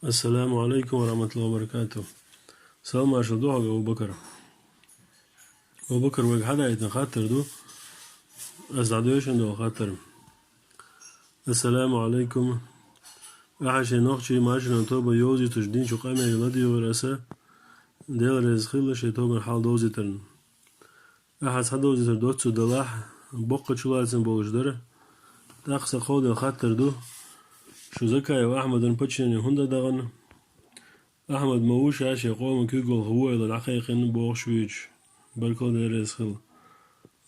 السلام عليكم ورحمة الله وبركاته. سلام عشان دوحة أبو بكر ويك حدا يتخاطر دو أسعدوشن دو خاطر. السلام عليكم. أحشي نوخشي معشنا توبا يوزي تجدين شو قامي يلدي ورأسا ديل رزخيل شي توبا حال دوزي ترن أحس حد دوزي تر دوتسو دلاح بقى شلاتن بوجدر تاقصى قود الخاطر دو شو زكايا وأحمد نبتشن هندا دغن أحمد موش عاشي قوم كيقول هو إلى الحقيقة بوغ شويج بركو دير رزخيل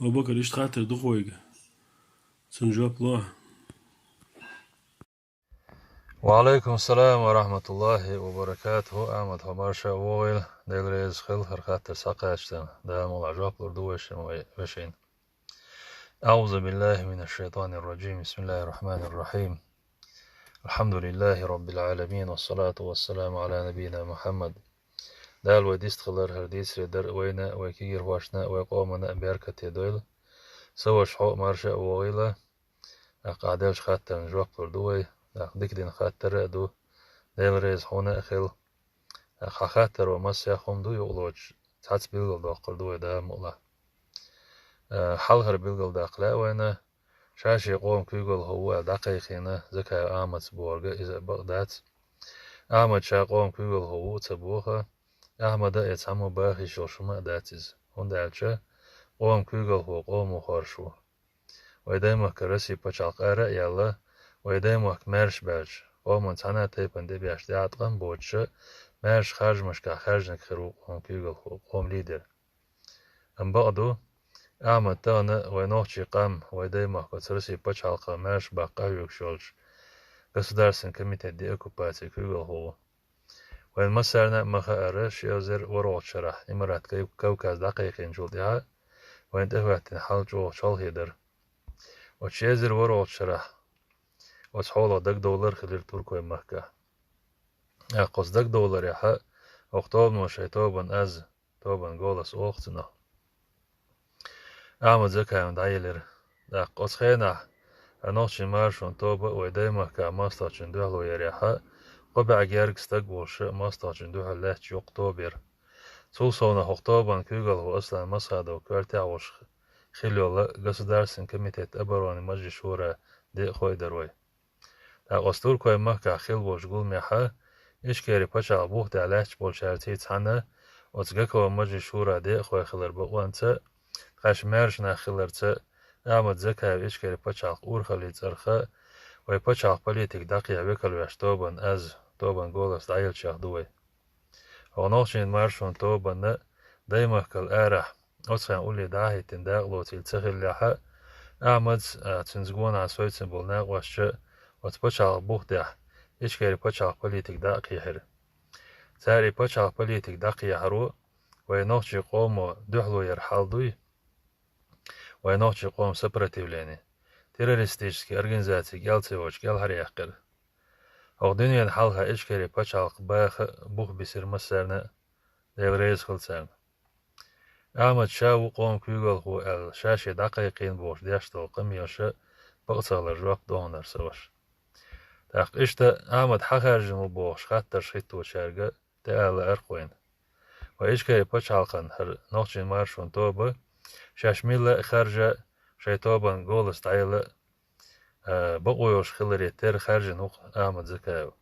أبو بكر إيش خاطر دخويق سنجواب الله. وعليكم السلام ورحمة الله وبركاته. أحمد حمارشا وويل ديلريز خل هرخات ساقاشتن دا ملعجوب لردوش وشين. أعوذ بالله من الشيطان الرجيم. بسم الله الرحمن الرحيم. الحمد لله رب العالمين والصلاة والسلام على نبينا محمد. دال وديست خلر هرديس ردر وينا ويكير واشنا ويقومنا بيركة دويل سوش حق مارشا وويلا أقعدالش خاتن جواب لردوي ديك دين خاتر دو ديلريز هنا أخل خاطر ومس يخون دو يولوج تحت بيلغل داقل دو دا مؤلا حلغر بيلغل داقلا وانا شاشي قوم كيغل هو دقيقينا زكا آمد بورغ إذا بغداد آمد شا قوم كيغل هو تبوخا أحمد يتعمو باخي شوشما داتيز هون دالشا قوم كيغل هو قوم وخارشو ويدايمه كرسي بچالق آرا يالا ويدايمه كمارش باج قوم تانا تيبن دي بياش دياتقن بوچه ماش خارج مشكا خارج نكخرو قوم كيغل قوم ليدر ام بعدو اعمد تانا وينوخشي قام ويدايما كترسي بچ حلقة ماش باقا يوكشولج государственный комитет دي оккупации كيغل هو وين مسارنا مخا ارش يوزر ورول شرح امارات كوكاز دقيقين جولدها وين تهواتن حال جو شال هيدر وتشيزر ورول شرح وتحولا $10 خلير تركوي مكة قص $10 يا حق وقتوبن وشي توبن از توبن غولس اوختنا أعمد زكاة دايلر دا قصخينا أنوشي مارشون توبا ويدايما كا ماستاچن دوحلو يريحا قبع جاركس تقبوش ماستاچن دوحل لاتش يقتوبر سوسونا هختوبان كيغل هو أصلا مسخادة وكارتاوش خليولا государственный комитет обороны مجلس شورى دي خوي دروي دا قصدور كوي مكا خلبوش قول ميحا إشكاري بچا بوح دا لاتش بولشارتي تحنا وتسقكوا مجلس شورى دي خوي خلر بقوانتا قاش مارشنا خلرتا أعمد زكاة إشكاري بچاق أورخلي ترخا وي بچاق بليتك دقيا ويكالوش توبان از توبان غولس دايل شاق دوي ونوشين مارشون توبان دايما كال آرح أصخان أولي داهي تنداغلو تلتخل لحا أعمد تنزقون عسوي تنبول ناقوش وتبچاق بوخ داح إشكاري بچاق بليتك داقي هر تاري بچاق بليتك داقي هرو وي نوشي قومو دوحلو يرحال دوي وينوشي قوم سопротивление террористические организации гялцевоч гялхаряхкер أغدنيا حالها إشكري بچالق باخ بوخ بسير مسارنا ديلريز خلصان أحمد شاو قوم كيغل هو الشاشة دقيقين بوش دياشتو قميوشا بغتغل جواب دونر سوش تاق إشتا أحمد حخارجن بوش خاطر شخيطو شارقة تقال أرقوين وإشكري بچالقن هر نوخشين مارشون توبة شاشميلا خارجة شيطوبان غولس تعيلا بقويوش خلري تير خارجة نوق آمد زكايو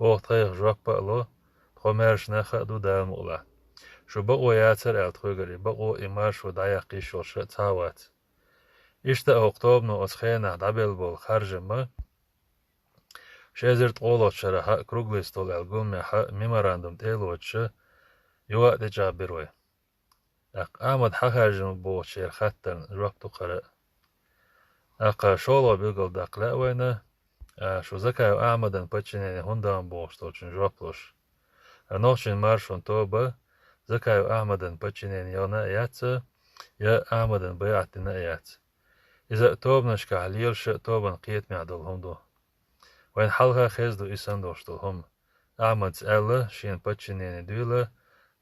اوه تغيغ جواب بقلو تخمارش ناخا دو دال مقلا شو بقو ياتر تخوغري بقو إماش ودايقي شوش تاوات إشتا أوكتوبنو أتخينا دابل بول خارجة ما شازر تقولو شرحا كروغليستول القومي حا ميموراندوم تيلوتش يوا دي جابروي آمد حخارجن بو شير خاتن جواب تقرأ شولو بيلغل داقلا وينا شو زكايو آمدن بچنين هندان بوشتوچن جوابلوش نوشن مارشون توبا زكايو آمدن بچنين يونا اياتsa يا آمدن بيعتنا ايات إذا توبنش كحليلش توبن قيت معدلهم دو وين حلقة خيزدو إسان دوشتلهم آمد ألا شين بچنين دولا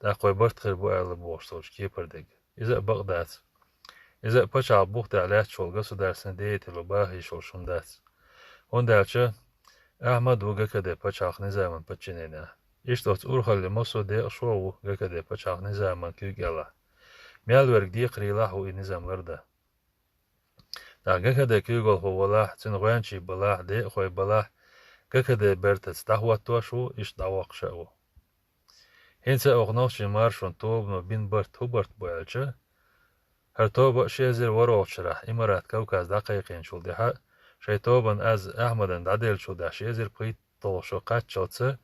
دا قوي برتخر بو ألا بوشتوش كيبردك إذا بغداد إذا بچا بوخ دا لات شول государственный деятель باهي شول شمدات هون دالچه أحمد وجكده بتشاخ نظام بتشينينا إشتوت أورخل مصو دي شو جكده بتشاخ نظام كيجلا ميالورك دي قريلا هو نظام ورده دا جكده كيجل هو ولا تنغوانشي بلا دي خوي بلا جكده برت تستهوى توشو إيش دواق شو هنسا أغنوشي مارشون توب نو بين برت هوبرت بوالجه هر توب شيزر وروغ شرح إمارات كوكاز دقيقين شول ديها شي توبن از أحمدن داديل شول ده شيزر بقيت طلشو قات شوتسه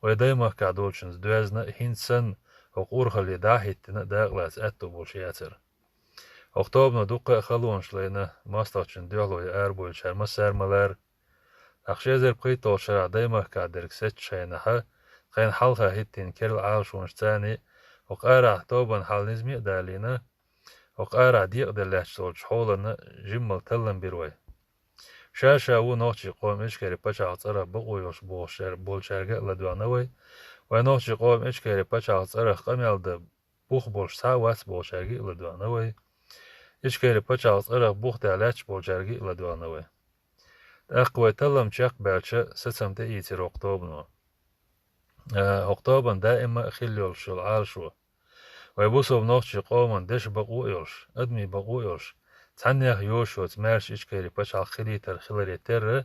ويدايما كادولشنز دوازنا هنسن وقور خلي داهيتنا داغلاز أتو بولشياتر أختوبنا دوقة خلونش لينا ماستوچن ديولو ياربول شرما سرمالر أخشيزر بقيت طلشرح دايما كادرك ست شينها خين حلقة هيتين كيرل عالشونش تاني وقارع توبن حال نزمي دالينا وقارع ديق دلاتش سولش حولنا جمال تلن بيروي شاشا و نوچي قوم إشكاري بچا عطرة بقويوش بولشارجة لدوانوي ونوچي قوم إشكاري بچا عطرة قميال ده بوخ بولش ساوات بولشارجة لدوانوي إشكاري بچا عطرة بوخ دالاتش بولشارجة لدوانوي أقوى تلم شاق بالشا ستم تأيتي روقتوبنو أقطابن دائما خليولش العالشو ويبوسو بنوخشي قومن دش بقويلش أدمي بقويلش تعنيخ يوشو تمارش إشكاري بچال خليتر خلري تر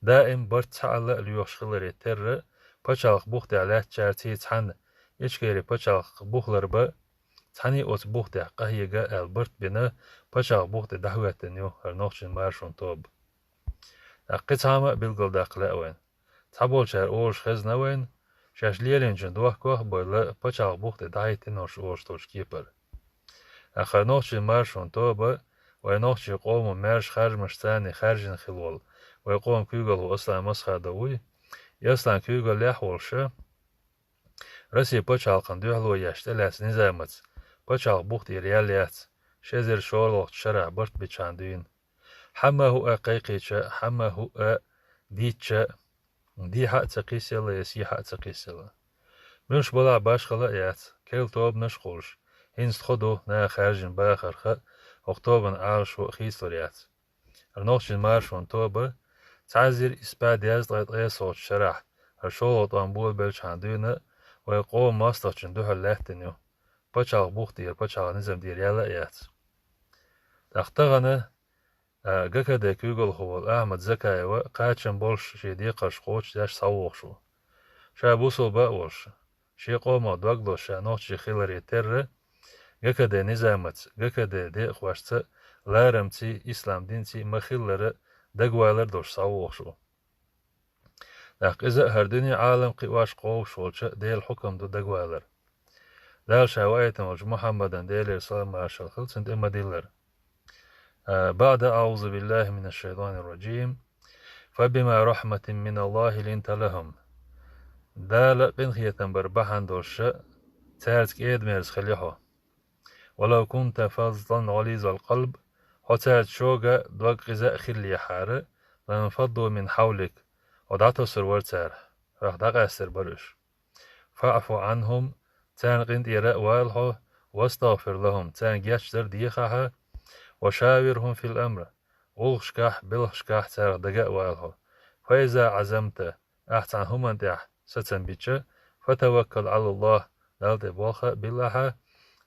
دائم برت تعالى ليوش خلري تر بچال بوخ دالات جارتي تحن إشكاري بچال بوخلر با تحني أوت بوخ دا قهيقا البرت بنا بچال بوخ دا دهواتنيو هرنوخشي مارشون توب قطعما بالقل داقلاوين تابول شار أوش خزنوين شاش ليلين جندوه كوه بولا بچال بوخ دا دايتنوش أوش توش كيبر آخر نوخشي مارشون توبا وينوخشي قوم مارش خارج مشتاني خارجين خلول ويقوم كيغل هو أصلا مسخة دوي يصلا كيغل يحولش رسي بچال قندوه لو يشتلاس نزامت بچال بوخت رياليات شزر شورلوخت شرع برت بچاندين حما هو قيقيشا حما هو ديتشا دي حق تقيسيلا يسي حق تقيسيلا منش بلا باش خلاقيات كيل توب نشخوش هنست خدو نا خارجين باخر خا اختوبن عارش وخيسلريات ارنوخشين مارشون توبا تعزير اسباد يازلغيت ايسوت شرح هرشولو طنبول بلشاندونا ويقوم ماستوچن دوها اللاتنيو بچال بوختير بچال نزم دير يالاقيات تختغنا جكدا كيغل هو أحمد زكايا وقاتشن بولش شي ديقش خوش داش صووخشو شابوسو باوش شي قوما دوغلو شانوخشي خيلري تر جكدا نزامت جكدا دي خواشتا لارمتي إسلام دينتي مخيلر دقوالر دوش صووخشو داق إذا هردني عالم قواش قوش شولشا دي الحكم دو دقوالر دال شاوائت موج محمدن ديلر صلى عشر خلصنت إما ديلر بعد أعوذ بالله من الشيطان الرجيم فبما رحمة من الله لنت لهم دال قنخية بربحان دوشة تارتك إيد ميرز خليحو ولو كنت فظا غليظ القلب هتارت شوغا دوغ غزاء خلي حار لنفضوا من حولك ودعتو سرور تار راح دقا سر برش فاعفو عنهم تان قند إراء والحو واستغفر لهم تان جيش در ديخها وشاورهم في الأمر أولشكاح بلشكاح تار دقاء والحو فإذا عزمت أحسن هم أنتح ستنبيتش فتوكل على الله دالت بوخة بالله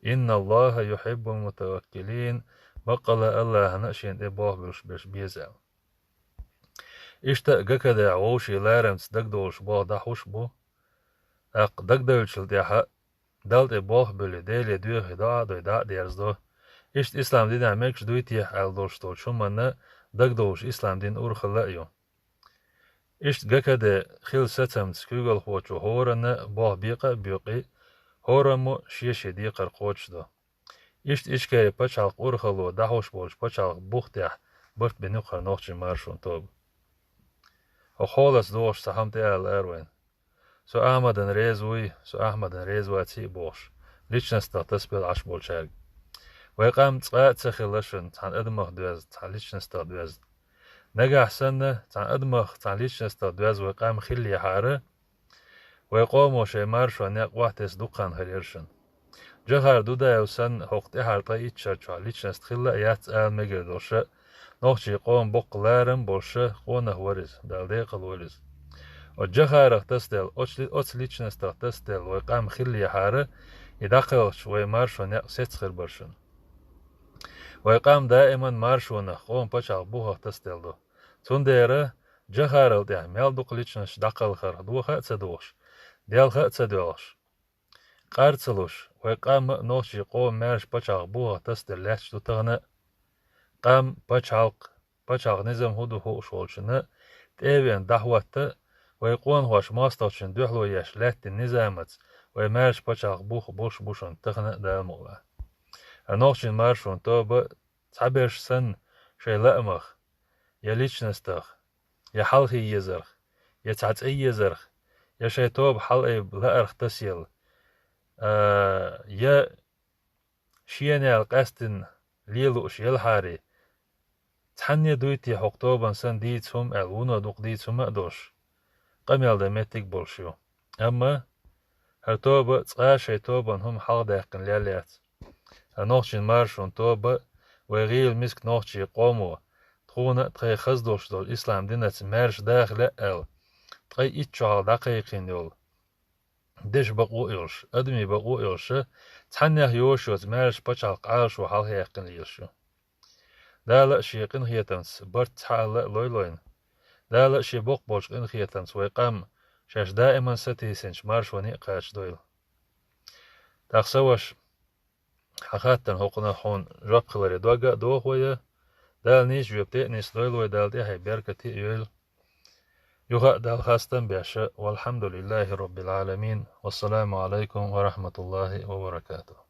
إن الله يحب المتوكلين بقل الله نأشين إبوه بلش بيزال إشتا جكدا عوشي لارمت دقدولش بوه دحوش بو أق دقدولش الديحة دالت إبوه بلي ديلي دوه دا ديرزدو إشت إسلام دين عميكش دويتيح ألدولش دول شمنا دقدولش إسلام دين أورخلاقيو إشت جكدا خيل ستمت كيغل خوچو هورنا بوه بيقي هورمو شيشي ديقر قوچ دو إشت إشكاري بچالق أورخلو دحوش بولش بچالق بوختيح برت بنوخر نوخشي مارشون توب وخولس دوش سحمت أروين سو أحمدن ريزوي سو أحمدن ريزواتي بوش ليشنستا تسبيل عش بولشارج ويقام تقاء تخيلشن تان أدمخ دوز تان ليشنستا دوز نجح سنة تان أدمخ تان ليشنستا دوز ويقام خلي حارة ويقومو شي مارشو نيق واحتس دوقان هريرشن جهر دودا يوسن هوقت إحار طايت شرچو ليشنست خلا يات آل مجر دوشة نوخشي قوم بق لارم بولشة قونه ورز دالديق الورز وجخارق تستل أتليتشنستر تستل ويقام خلي حارة يدقلش ويمارشون يقسيتخر برشن ويقام دائما مارشون قوم بشاق بوها تستل دو تنديره جخارل ده ميلدوق ليتشنش دقل خر دوخا تدوش ديالخا تدوش قارتلوش ويقام نوشي قوم مارش بشاق بوها تستل لاتش تغنى قام بشاق نظام هدو هو شولشنا تيبين دحوات ويقون هوش ماستوشن دوحلو ياش لات النظامت ويمارش بشاق بوش بوشن تغنى دالمولا نوشي مارشون توبا تعبيرش سن شي لأمخ يليش نستخ يا حلخي يزرخ يا تعتعي يزرخ يا شي توب حلقي لأرخ تسيل يا شياني القاستن ليلوش يلحاري تحني دويتي حقتوبا سن ديتهم الونا دوق ديتهم أدوش قميل دمتك بولشيو أما هرتوبا تقاشي توبا هم حلق داقن لاليات نوخشين مارشون توبا ويغيل مسك نوخشي قومو تخونا تخي خزدوش دول إسلام دينات مارش داخل أل تخي إتشعال دقيقين يول ديش بقو إلش أدمي بقو إلش تحنيه يوشوز مارش بچال قالشو حال هيقن ليلشو دالا شي قن هيتنس برت حال لويلوين دالا شي بوق بوش قن هيتنس ويقام شاش دائما ستيسنش مارش وني قاش دويل تاقسوش حقاتن حقنا حون جواب خلاري دوغا دوغويا دال نيش جوابتي نيس دويلوي دالتي هاي بيركتي يويل يغا دال خاستن بيشا والحمد لله رب العالمين والسلام عليكم ورحمة الله وبركاته